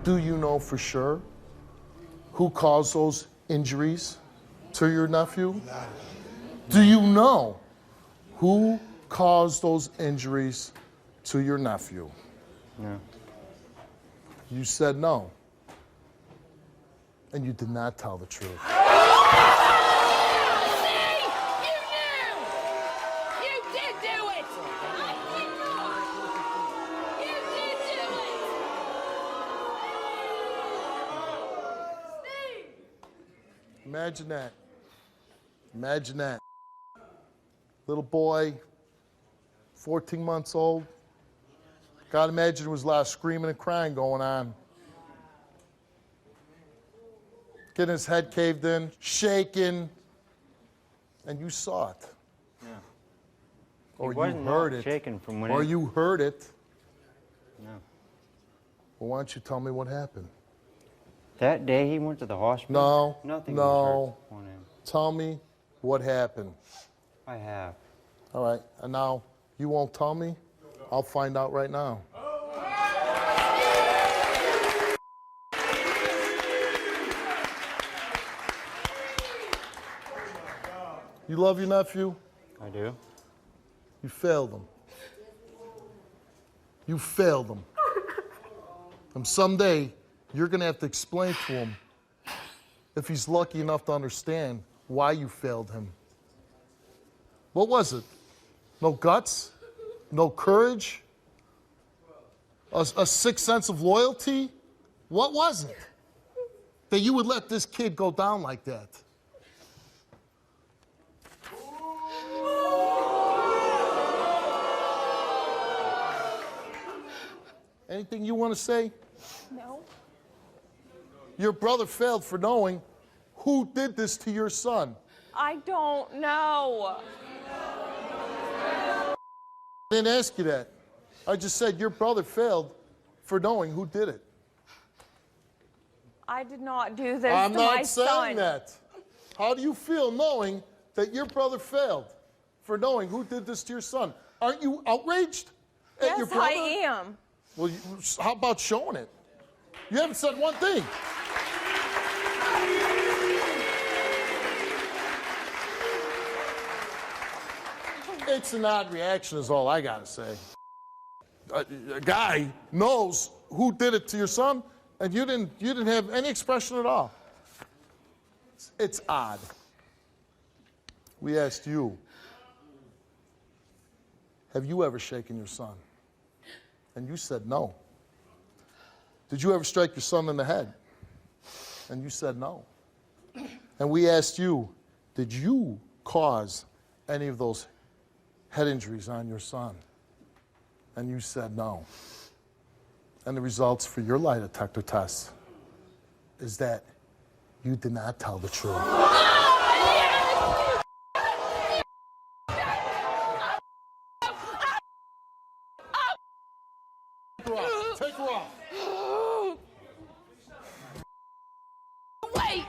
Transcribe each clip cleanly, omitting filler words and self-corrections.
Do you know for sure who caused those injuries to your nephew? Do you know who caused those injuries to your nephew? No. You said no. And you did not tell the truth. See? You knew! You did do it! I did not! You did do it! Steve! Imagine that. Imagine that. Little boy, 14 months old. God, imagine there was a lot of screaming and crying going on. Getting his head caved in, shaking, and you saw it. Yeah. Or He you wasn't heard all it. shaking from when Or you heard it. No. Well, why don't you tell me what happened? That day he went to the hospital? No. Nothing No. was hurt on him. Tell me what happened. I have. All right, and now you won't tell me? I'll find out right now. You love your nephew? I do. You failed him. You failed him. And someday, you're going to have to explain to him, if he's lucky enough to understand, why you failed him. What was it? No guts? No courage? A sick sense of loyalty? What was it? That you would let this kid go down like that? Anything you want to say? No. Your brother failed for knowing who did this to your son. I don't know. I didn't ask you that. I just said your brother failed for knowing who did it. I did not do this I'm to my not son. saying that. How do you feel knowing that your brother failed for knowing who did this to your son? Aren't you outraged at your Yes, brother? I am. Well, how about showing it? You haven't said one thing. It's an odd reaction is all I gotta say. A guy knows who did it to your son, and you didn't have any expression at all. It's odd. We asked you, have you ever shaken your son? And you said no. Did you ever strike your son in the head? And you said no. And we asked you, did you cause any of those head injuries on your son? And you said no. And the results for your lie detector test is that you did not tell the truth. Take her off. Wait!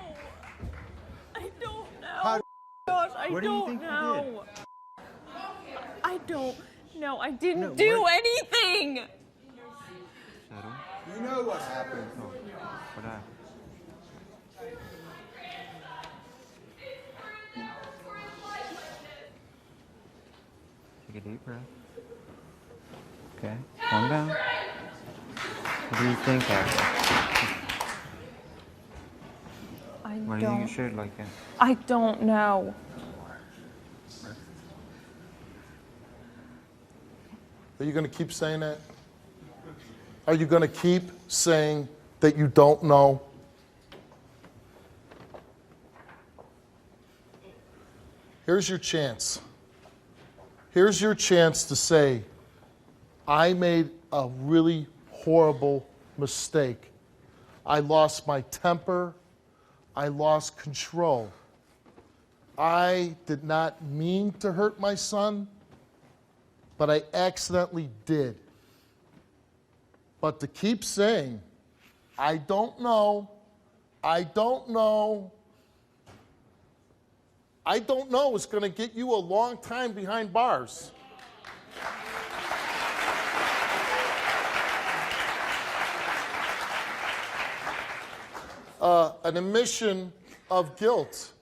I don't know. How- Gosh, I What do you don't think you know. I don't know. I didn't No, do what- anything. Settle. You know what happened. Oh, what happened? Take a deep breath. Okay, calm down. What do you think happened? I Why do you think you should like that? I don't know. Are you going to keep saying that? Are you going to keep saying that you don't know? Here's your chance. Here's your chance to say, I made a really horrible mistake. I lost my temper. I lost control. I did not mean to hurt my son, but I accidentally did. But to keep saying, I don't know, I don't know, I don't know is going to get you a long time behind bars. an admission of guilt,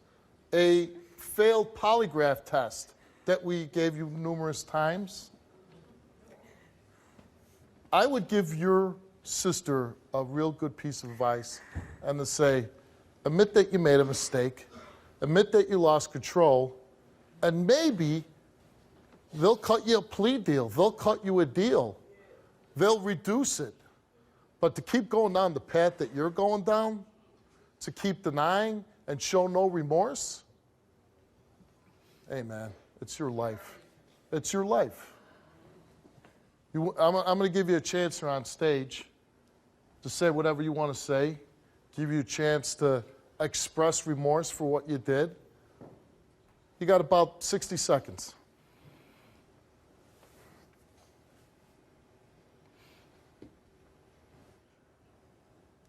a failed polygraph test that we gave you numerous times. I would give your sister a real good piece of advice and to say, admit that you made a mistake, admit that you lost control, and maybe they'll cut you a plea deal, they'll cut you a deal, they'll reduce it. But to keep going down the path that you're going down, to keep denying and show no remorse, hey man, it's your life. It's your life. I'm going to give you a chance here on stage to say whatever you want to say, give you a chance to express remorse for what you did. You got about 60 seconds.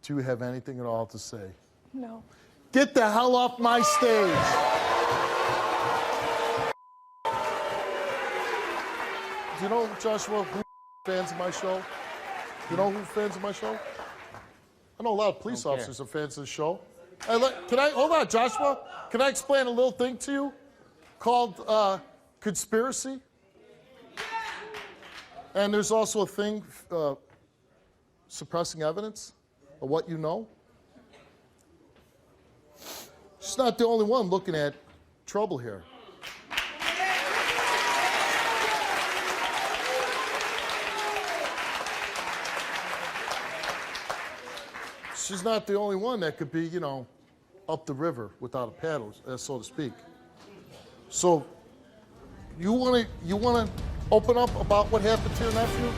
Do you have anything at all to say? No. Get the hell off my stage. Do you know, Joshua, who fans of my show? You know who fans of my show? I know a lot of police officers are fans of the show. Hold on, Joshua. Can I explain a little thing to you called conspiracy? And there's also a thing, suppressing evidence of what you know. She's not the only one looking at trouble here. She's not the only one that could be, you know, up the river without a paddle, so to speak. So, you want to open up about what happened to your nephew?